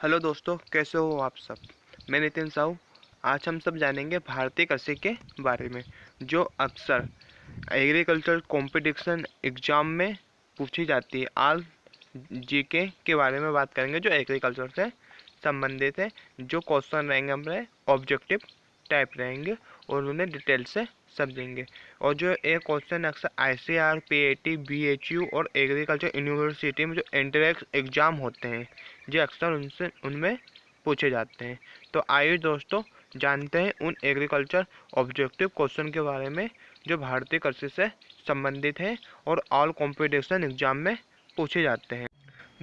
Hello दोस्तों, कैसे हो आप सब। मैं नितिन साहू। आज हम सब जानेंगे भारतीय कृषि के बारे में, जो अक्सर एग्रीकल्चर कंपटीशन एग्जाम में पूछी जाती है। आज जीके के बारे में बात करेंगे जो एग्रीकल्चर से संबंधित है। जो क्वेश्चन रहेंगे हमारे ऑब्जेक्टिव टाइप रहेंगे और उन्हें डिटेल से समझेंगे। और जो एक क्वेश्चन अक्सर ICAR, PAT, BHU और एग्रीकल्चर यूनिवर्सिटी में जो एंट्रेंस एग्जाम होते हैं, जो अक्सर उनमें पूछे जाते हैं। तो आइए दोस्तों जानते हैं उन एग्रीकल्चर ऑब्जेक्टिव क्वेश्चन के बारे में जो भारतीय कृषि से संबंधित हैं और ऑल कॉम्पिटिशन एग्जाम में पूछे जाते हैं।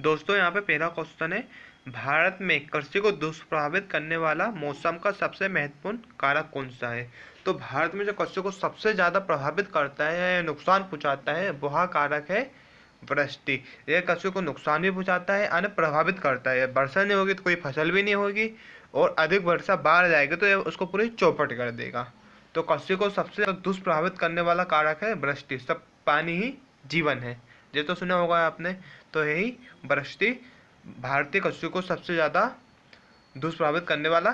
दोस्तों यहाँ पे पहला क्वेश्चन है, भारत में कृषि को दुष्प्रभावित करने वाला मौसम का सबसे महत्वपूर्ण कारक कौन सा है। तो भारत में जो कृषि को सबसे ज़्यादा प्रभावित करता है या नुकसान पहुँचाता है वह कारक है वृष्टि। यह कृषि को नुकसान भी पहुँचाता है यानी प्रभावित करता है। वर्षा नहीं होगी तो कोई फसल भी नहीं होगी, और अधिक वर्षा बाढ़ जाएगी तो यह उसको पूरी चौपट कर देगा। तो कृषि को सबसे दुष्प्रभावित करने वाला कारक है वृष्टि। सब पानी ही जीवन है, ये तो सुना होगा आपने। तो यही वृष्टि भारतीय कृषि को सबसे ज़्यादा दुष्प्रभावित करने वाला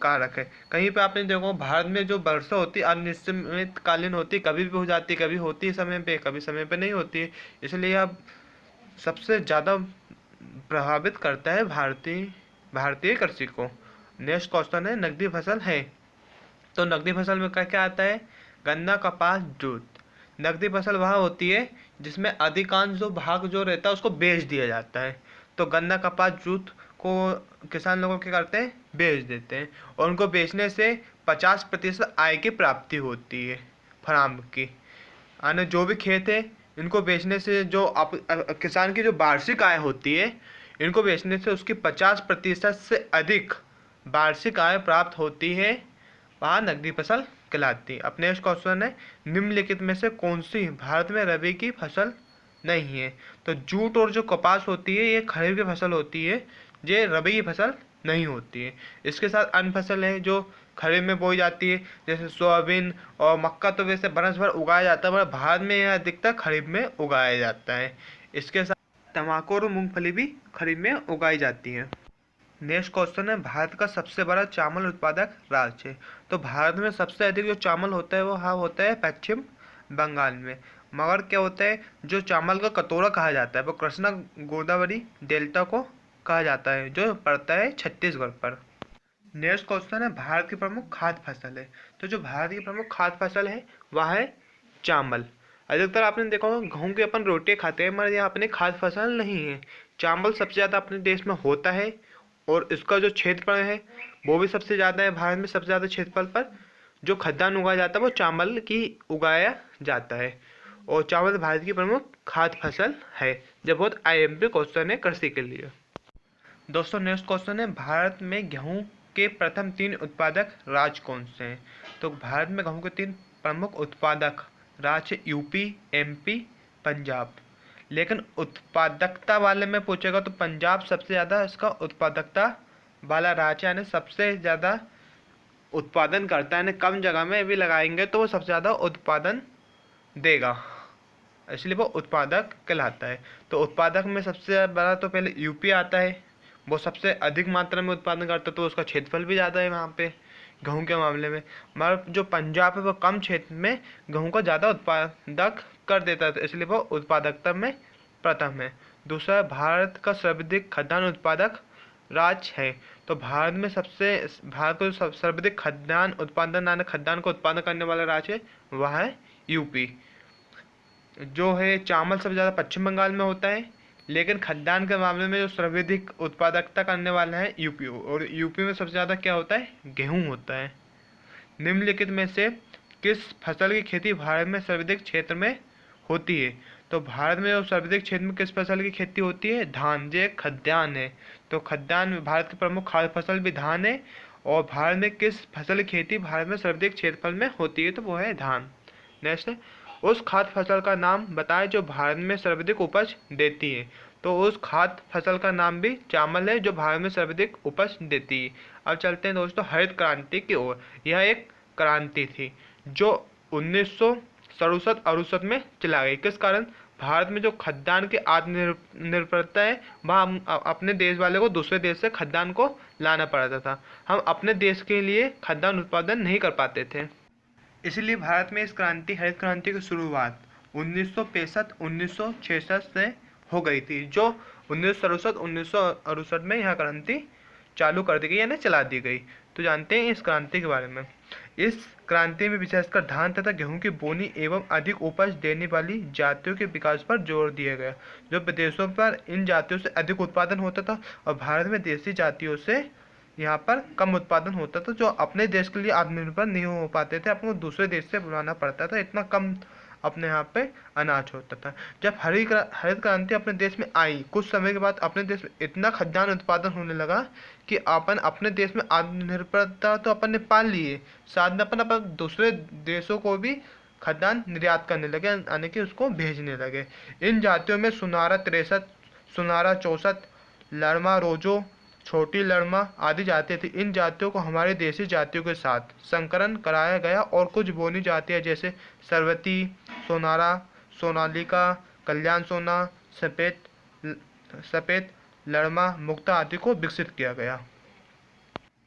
कारक है। कहीं पे आपने देखो भारत में जो वर्षा होती है अनिश्चितकालीन होती है, कभी भी हो जाती है, कभी होती है समय पे, कभी समय पे नहीं होती है। इसलिए अब सबसे ज़्यादा प्रभावित करता है भारतीय कृषि को। नेक्स्ट क्वेश्चन है, नकदी फसल है। तो नकदी फसल में क्या क्या आता है, गन्ना, कपास, जूट। नकदी फसल वह होती है जिसमें अधिकांश जो भाग जो रहता है उसको बेच दिया जाता है। तो गन्ना, कपास, जूट को किसान लोगों क्या करते हैं, बेच देते हैं, और उनको बेचने से 50% आय की प्राप्ति होती है फार्म की। आने जो भी खेत है इनको बेचने से जो किसान की जो वार्षिक आय होती है, इनको बेचने से उसकी 50% से अधिक वार्षिक आय प्राप्त होती है, वहाँ नकदी फसल कहलाती है। अपने इस क्वेश्चन है, निम्नलिखित में से कौन सी भारत में रबी की फसल नहीं है। तो जूट और जो कपास होती है ये खरीफ की फसल होती है, ये रबी की फसल नहीं होती है। इसके साथ अन्य फसल है जो खरीफ में बोई जाती है, जैसे सोयाबीन और मक्का। तो वैसे बरस भर उगाया जाता है, मगर भारत में यह अधिकतर खरीफ में उगाया जाता है। इसके साथ तंबाकू और मूंगफली भी खरीफ में उगाई जाती है। नेक्स्ट क्वेश्चन है, भारत का सबसे बड़ा चावल उत्पादक राज्य है। तो भारत में सबसे अधिक जो चावल होता है वो हाँ होता है पश्चिम बंगाल में। मगर क्या होता है, जो चावल का कटोरा कहा जाता है वो कृष्णा गोदावरी डेल्टा को कहा जाता है, जो पड़ता है छत्तीसगढ़ पर। नेक्स्ट क्वेश्चन है, भारत की प्रमुख खाद्य फसल है। तो जो भारत की प्रमुख खाद्य फसल है वह है चावल। अधिकतर आपने देखा होगा गेहूं की अपन रोटी खाते हैं, मगर यह अपनी खाद्य फसल नहीं है। चावल सबसे ज़्यादा अपने देश में होता है, और इसका जो क्षेत्रफल है वो भी सबसे ज़्यादा है। भारत में सबसे ज़्यादा क्षेत्रफल पर जो खाद्यान्न उगाया जाता है वो चावल की उगाया जाता है, और चावल भारत की प्रमुख खाद्य फसल है। जब बहुत IMP क्वेश्चन है कृषि के लिए। दोस्तों नेक्स्ट क्वेश्चन है, भारत में गेहूं के प्रथम 3 उत्पादक राज्य कौन से हैं। तो भारत में गेहूं के 3 प्रमुख उत्पादक राज्य यूपी, MP, पंजाब। लेकिन उत्पादकता वाले में पूछेगा तो पंजाब सबसे ज़्यादा इसका उत्पादकता वाला राज्य, यानी सबसे ज़्यादा उत्पादन करता है, यानी कम जगह में भी लगाएंगे तो वो सबसे ज़्यादा उत्पादन देगा, इसलिए वो उत्पादक कहलाता है। तो उत्पादक में सबसे बड़ा तो पहले यूपी आता है, वो सबसे अधिक मात्रा में उत्पादन करता है, तो उसका क्षेत्रफल भी ज़्यादा है वहाँ पे गेहूं के मामले में। मगर जो पंजाब है वो कम क्षेत्र में गेहूं का ज़्यादा उत्पादक कर देता है, तो इसलिए वो उत्पादकता में प्रथम है। दूसरा, भारत का सर्वाधिक खाद्यान्न उत्पादक राज्य है। तो भारत को सर्वाधिक खाद्यान्न उत्पादन यानी खाद्यान्न को उत्पादन करने वाला राज्य है वह है यूपी। जो है चावल सबसे ज़्यादा पश्चिम बंगाल में होता है, लेकिन खाद्यान्न के मामले में जो सर्वाधिक उत्पादकता करने वाला है यूपी, और यूपी में सबसे ज़्यादा क्या होता है, गेहूं होता है। निम्नलिखित में से किस फसल की खेती भारत में सर्वाधिक क्षेत्र में होती है। तो भारत में जो सर्वाधिक क्षेत्र में किस फसल की खेती होती है, धान। जो खाद्यान्न है, तो खाद्यान्न भारत की प्रमुख खाद्य फसल भी धान है। और भारत में किस फसल की खेती भारत में सर्वाधिक क्षेत्रफल में होती है, तो वो है धान। नेक्स्ट, उस खाद्य फसल का नाम बताएं जो भारत में सर्वाधिक उपज देती है। तो उस खाद्य फसल का नाम भी चावल है जो भारत में सर्वाधिक उपज देती है। अब चलते हैं दोस्तों हरित क्रांति की ओर। यह एक क्रांति थी जो 1967-68 में चला गई। किस कारण, भारत में जो खाद्यान्न की आत्मनिर्भरता है, वह हम अपने देश वाले को दूसरे देश से खाद्यान्न को लाना पड़ता था। हम अपने देश के लिए खाद्यान्न उत्पादन नहीं कर पाते थे। इसलिए भारत में इस हरित क्रांति की शुरुआत 1965-1966 से हो गई थी, जो 1967 में यह क्रांति चालू कर दी गई, यानी चला दी गई। तो जानते हैं इस क्रांति के बारे में। इस क्रांति में विशेषकर धान तथा गेहूं की बोनी एवं अधिक उपज देने वाली जातियों के विकास पर जोर दिया गया। जो विदेशों पर इन जातियों से अधिक उत्पादन होता था और भारत में देसी जातियों से यहाँ पर कम उत्पादन होता था, जो अपने देश के लिए आत्मनिर्भर नहीं हो पाते थे, अपने दूसरे देश से बुलाना पड़ता था, इतना कम अपने यहाँ पे अनाज होता था। जब हरित क्रांति अपने देश में आई, कुछ समय के बाद अपने देश में इतना खाद्यान्न उत्पादन होने लगा कि अपन अपने देश में आत्मनिर्भरता तो अपन ने पा लिए, साथ में अपन दूसरे देशों को भी खाद्यान्न निर्यात करने लगे, यानी कि उसको भेजने लगे। इन जातियों में सुनारा 63, सुनारा 64, लड़मा रोजो, छोटी लड़मा आदि जातियाँ थी। इन जातियों को हमारे देसी जातियों के साथ संकरण कराया गया और कुछ बोनी जातियाँ जैसे सरवती, सोनारा, सोनालिका, कल्याण सोना, सफेद लड़मा, मुक्ता आदि को विकसित किया गया।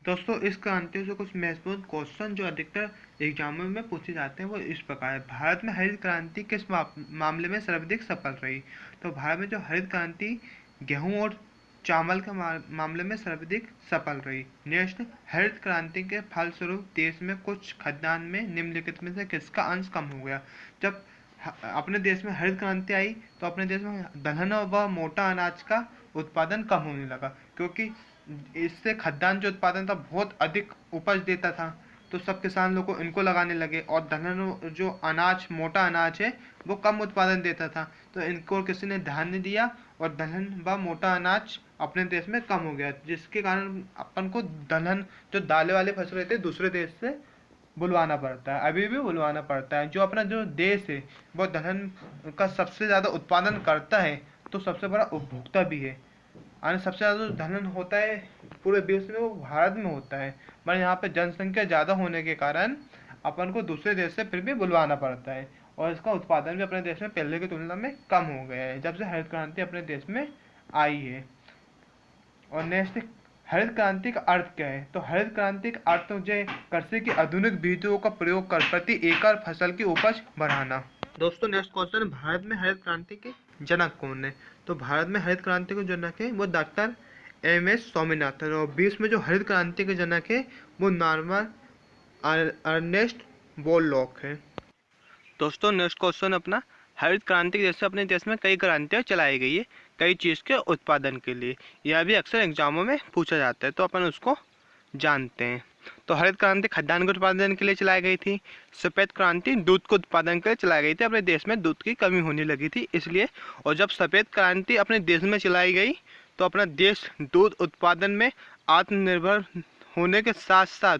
दोस्तों, इस क्रांति से कुछ महत्वपूर्ण क्वेश्चन जो अधिकतर एग्जामों में पूछे जाते हैं वो इस प्रकार है। भारत में हरित क्रांति किस मामले में सर्वाधिक सफल रही? तो भारत में जो हरित क्रांति गेहूं और चावल के मामले में सर्वाधिक सफल रही। नेक्स्ट, हरित क्रांति के फलस्वरूप देश में कुछ खाद्यान्न में निम्नलिखित में से किसका अंश कम हो गया? जब अपने देश में हरित क्रांति आई तो अपने देश में दलहन व मोटा अनाज का उत्पादन कम होने लगा, क्योंकि इससे खाद्यान्न जो उत्पादन था बहुत अधिक उपज देता था, तो सब किसान लोग को इनको लगाने लगे, और दलहन जो अनाज मोटा अनाज है वो कम उत्पादन देता था, तो इनको किसी ने ध्यान नहीं दिया और दलहन व मोटा अनाज अपने देश में कम हो गया, जिसके कारण अपन को दलहन जो दालें वाले फसल रहते हैं दूसरे देश से बुलवाना पड़ता है, अभी भी बुलवाना पड़ता है। जो अपना जो देश है वो दलहन का सबसे ज़्यादा उत्पादन करता है, तो सबसे बड़ा उपभोक्ता भी है, और सबसे ज़्यादा जो दलहन होता है पूरे विश्व में वो भारत में होता है, पर यहाँ पे जनसंख्या ज़्यादा होने के कारण अपन को दूसरे देश से फिर भी बुलवाना पड़ता है, और इसका उत्पादन भी अपने देश में पहले की तुलना में कम हो गया है जब से हरित क्रांति अपने देश में आई है। और नेक्स्ट, हरित क्रांति का अर्थ क्या है? तो हरित क्रांति का अर्थ मुझे कृषि की आधुनिक विधियों का प्रयोग कर प्रति एकड़ फसल की उपज बढ़ाना। दोस्तों, नेक्स्ट क्वेश्चन, भारत में हरित क्रांति के जनक कौन है? तो भारत में हरित क्रांति के जनक है वो डॉक्टर एम.एस. स्वामीनाथन, और बीच में जो हरित क्रांति के जनक है वो नॉर्मन अर्नेस्ट बोरलॉग है। दोस्तों, नेक्स्ट क्वेश्चन अपना, हरित क्रांति के जैसे अपने देश में कई क्रांतियाँ चलाई गई है कई चीज़ के उत्पादन के लिए, यह भी अक्सर एग्जामों में पूछा जाता है, तो अपन उसको जानते हैं। तो हरित क्रांति खाद्यान्न के उत्पादन के लिए चलाई गई थी। सफ़ेद क्रांति दूध के उत्पादन के लिए चलाई गई थी, अपने देश में दूध की कमी होने लगी थी इसलिए। और जब सफ़ेद क्रांति अपने देश में चलाई गई तो अपना देश दूध उत्पादन में आत्मनिर्भर होने के साथ साथ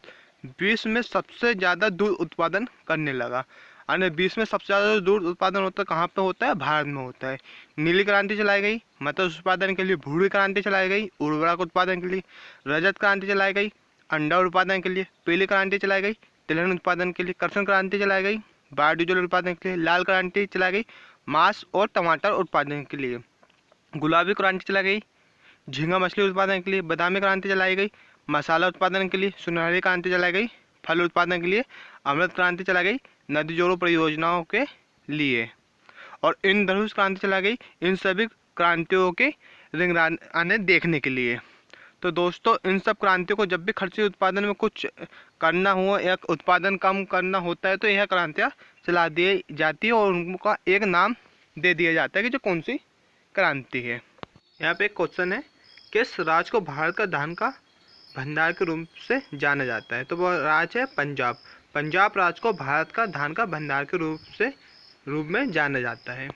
विश्व में सबसे ज़्यादा दूध उत्पादन करने लगा। और विश्व में सबसे ज़्यादा दूध उत्पादन होता है कहाँ पे होता है? भारत में होता है। नीली क्रांति चलाई गई मत्स्य उत्पादन के लिए, भूरी क्रांति चलाई गई उर्वरक उत्पादन के लिए, रजत क्रांति चलाई गई अंडा उत्पादन के लिए, पीली क्रांति चलाई गई तिलहन उत्पादन के लिए, कृष्ण क्रांति चलाई गई बायोडीजल उत्पादन के लिए, लाल क्रांति चलाई गई मांस और टमाटर उत्पादन के लिए, गुलाबी क्रांति चलाई गई झींगा मछली उत्पादन के लिए, बादामी क्रांति चलाई गई मसाला उत्पादन के लिए, सुनहरी क्रांति चलाई गई फल उत्पादन के लिए, अमृत क्रांति चलाई गई नदी जोड़ों परियोजनाओं के लिए, और इंद्रधनुष क्रांति चलाई गई इन सभी क्रांतियों के रिंगने देखने के लिए। तो दोस्तों, इन सब क्रांतियों को जब भी कृषि उत्पादन में कुछ करना हो या उत्पादन कम करना होता है तो यह क्रांतियाँ चला दी जाती है और उनका एक नाम दे दिया जाता है कि जो कौन सी क्रांति है। यहाँ पे एक क्वेश्चन है, किस राज्य को भारत का धान का भंडार के रूप से जाना जाता है? तो वो राज्य है पंजाब। पंजाब राज्य को भारत का धान का भंडार के रूप में जाना जाता है।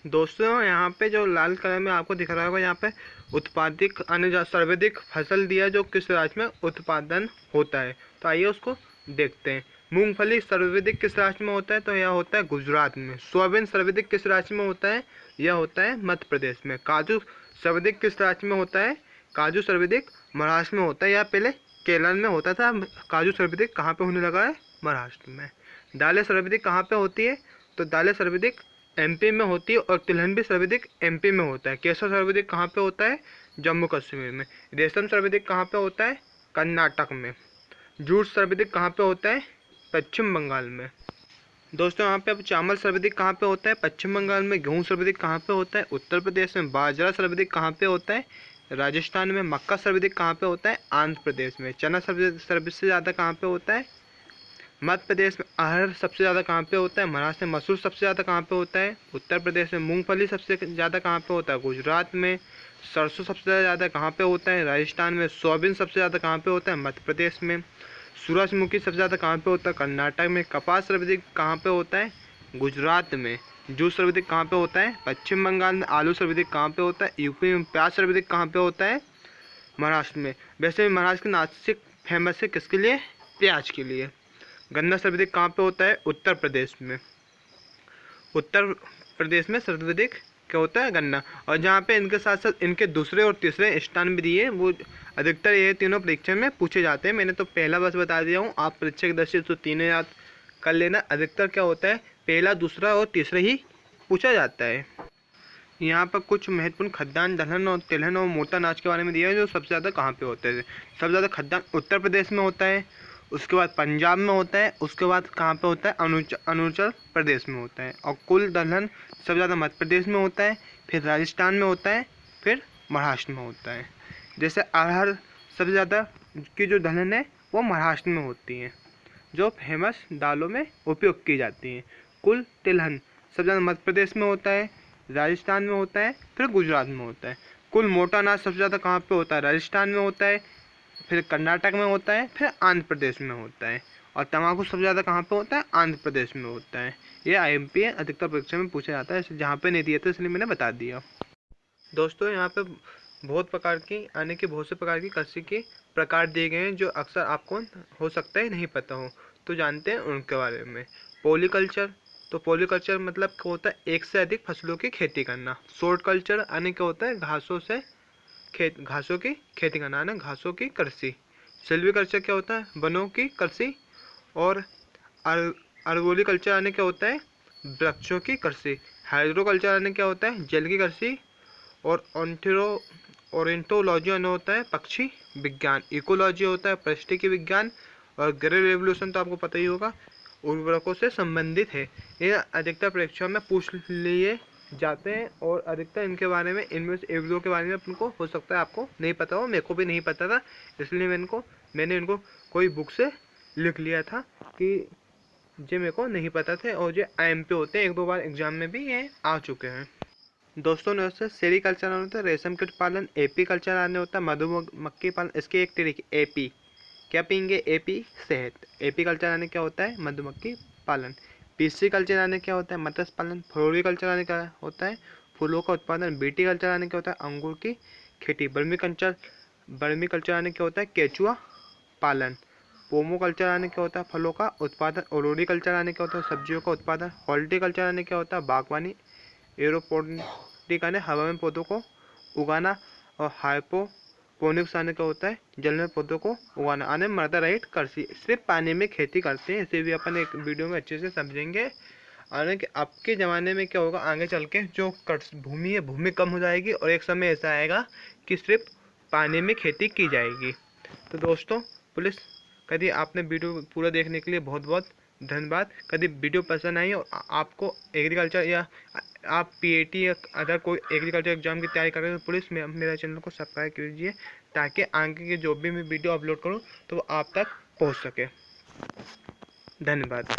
दोस्तों, यहाँ पे जो लाल कलर में आपको दिख रहा होगा, यहाँ पे उत्पादित सर्वाधिक फसल दिया जो किस राज्य में उत्पादन होता है, तो आइए उसको देखते हैं। मूंगफली सर्वाधिक किस राज्य में होता है? तो यह होता है गुजरात में। सोयाबीन सर्वाधिक किस राज्य में होता है? यह होता है मध्य प्रदेश में। काजू सर्वाधिक किस राज्य में होता है? काजू सर्वाधिक महाराष्ट्र में होता है। यह पहले केरल में होता था, काजू सर्वाधिक कहाँ पे होने लगा है? महाराष्ट्र में। दालें सर्वाधिक कहाँ पे होती है? तो दालें सर्वाधिक एमपी में होती है और तिलहन भी सर्वाधिक एमपी में होता है। केसर सर्वाधिक कहाँ पे होता है? जम्मू कश्मीर में। रेशम सर्वाधिक कहाँ पे होता है? कर्नाटक में। जूट सर्वाधिक कहाँ पे होता है? पश्चिम बंगाल में। दोस्तों यहाँ पे अब चावल सर्वाधिक कहाँ पे होता है? पश्चिम बंगाल में। गेहूँ सर्वाधिक कहाँ पे होता है? उत्तर प्रदेश में। बाजरा सर्वाधिक कहाँ पे होता है? राजस्थान में। मक्का सर्वाधिक कहाँ पे होता है? आंध्र प्रदेश में। चना सबसे ज़्यादा कहाँ पे होता है? मध्य प्रदेश में। अरहर सबसे ज़्यादा कहाँ पे होता है? महाराष्ट्र में। मसूर सबसे ज़्यादा कहाँ पे होता है? उत्तर प्रदेश में। मूंगफली सबसे ज़्यादा कहाँ पे होता है? गुजरात में। सरसों सबसे ज़्यादा कहाँ पे होता है? राजस्थान में। सोयाबीन सबसे ज़्यादा कहाँ पे होता है? मध्य प्रदेश में। सूरजमुखी सबसे ज़्यादा कहाँ पे होता है? कर्नाटक में। कपास सर्वाधिक कहाँ पे होता है? गुजरात में। जूट सर्वाधिक कहाँ पे होता है? पश्चिम बंगाल में। आलू सर्वाधिक कहाँ पे होता है? यूपी में। प्याज सर्वाधिक कहाँ पे होता है? महाराष्ट्र में। वैसे महाराष्ट्र का नासिक फेमस है किसके लिए? प्याज के लिए। गन्ना सर्वाधिक कहाँ पे होता है? उत्तर प्रदेश में। उत्तर प्रदेश में सर्वाधिक क्या होता है? गन्ना। और जहाँ पे इनके साथ साथ इनके दूसरे और तीसरे स्थान भी दिए, वो अधिकतर ये तीनों परीक्षा में पूछे जाते हैं। मैंने तो पहला बस बता दिया हूँ, आप परीक्षा की दृष्टि से तो तीनों याद कर लेना। अधिकतर क्या होता है? पहला, दूसरा और तीसरा ही पूछा जाता है। यहाँ पर कुछ महत्वपूर्ण खद्यान, दलहन और तिलहन और मोटा अनाज के बारे में दिया है, जो सबसे ज़्यादा कहाँ पे होते हैं। सबसे ज़्यादा खद्यान उत्तर प्रदेश में होता है, उसके बाद पंजाब में होता है, उसके बाद कहाँ पे होता है? अरुणाचल प्रदेश में होता है। और कुल दलहन सबसे ज़्यादा मध्य प्रदेश में होता है, फिर राजस्थान में होता है, फिर महाराष्ट्र में होता है। जैसे अरहर सबसे ज़्यादा की जो दलहन है वो महाराष्ट्र में होती है, जो फेमस दालों में उपयोग की जाती हैं। कुल तिलहन सबसे ज़्यादा मध्य प्रदेश में होता है, राजस्थान में होता है, फिर गुजरात में होता है। कुल मोटा अनाज सबसे ज़्यादा कहाँ पे होता है? राजस्थान में होता है, फिर कर्नाटक में होता है, फिर आंध्र प्रदेश में होता है। और तंबाकू सबसे ज़्यादा कहाँ पे होता है? आंध्र प्रदेश में होता है। ये आईएमपी अधिकतर परीक्षा में पूछा जाता है, जहाँ पे नहीं दिया था इसलिए मैंने बता दिया। दोस्तों यहाँ पे बहुत से प्रकार की कृषि के प्रकार दिए गए हैं, जो अक्सर आपको हो सकता है नहीं पता हो, तो जानते हैं उनके बारे में। पॉलीकल्चर, तो पॉलीकल्चर मतलब क्या होता है? एक से अधिक फसलों की खेती करना। शॉर्ट कल्चर यानी क्या होता है? घासों की खेती करना है ना, घासों की कृषि। सिल्वीकल्चर क्या होता है? वनों की कृषि। और अर्बोरिकल्चर यानी क्या होता है? वृक्षों की कृषि। हाइड्रोकल्चर यानी क्या होता है? जल की कृषि। और ऑर्निथोलॉजी यानी होता है पक्षी विज्ञान। इकोलॉजी होता है पारिस्थितिकी विज्ञान। और ग्रीन रेवोल्यूशन तो आपको पता ही होगा, उर्वरकों से संबंधित है। ये अधिकतर परीक्षा में पूछ लिए जाते हैं, और अधिकतर इनके बारे में, इनमें से एक दो के बारे में आपको हो सकता है आपको नहीं पता हो। मेरे को भी नहीं पता था, इसलिए मैंने इनको कोई बुक से लिख लिया था कि जो मेरे को नहीं पता थे, और जो आईएमपी होते हैं, एक दो बार एग्जाम में भी ये आ चुके हैं। दोस्तों ने उससे सेरीकल्चर आने होता है, रेशम कीट पालन। एपी कल्चर आने होता है, मधुमक्खी पालन। इसके एक तरीके एपी क्या पियेंगे? एपी सेहत। एपी कल्चर आने क्या होता है? मधुमक्खी पालन। पीसी कल्चर आने क्या होता है? मत्स्य पालन। फ्लोरिकल्चर आने क्या होता है? फूलों का उत्पादन। बीटी कल्चर आने क्या होता है? अंगूर की खेती। बर्मी कल्चर आने क्या होता है? केचुआ पालन। पोमो कल्चर आने क्या होता है? फलों का उत्पादन। ओलोरिकल्चर आने क्या होता है? सब्जियों का उत्पादन। हॉर्टिकल्चर आने क्या होता है? बागवानी। एरोपोनिक आने हवा में पौधों को उगाना। और हाइपोपोनिक्स आने क्या होता है? जल में पौधों को उगाना। आने मर्दा रहित कृषि, सिर्फ पानी में खेती करते हैं। इसे भी अपन एक वीडियो में अच्छे से समझेंगे। आने के आपके ज़माने में क्या होगा आगे चल के, जो भूमि है, भूमि कम हो जाएगी, और एक समय ऐसा आएगा कि सिर्फ पानी में खेती की जाएगी। तो दोस्तों पुलिस, कभी आपने वीडियो पूरा देखने के लिए बहुत बहुत धन्यवाद। कभी वीडियो पसंद आई और आपको एग्रीकल्चर या आप पीएटी या अदर कोई एग्रीकल्चर एग्जाम की तैयारी कर रहे हो, तो पुलिस में मेरा चैनल को सब्सक्राइब कीजिए, ताकि आगे के जो भी मैं वीडियो अपलोड करूँ तो वो आप तक पहुँच सके। धन्यवाद।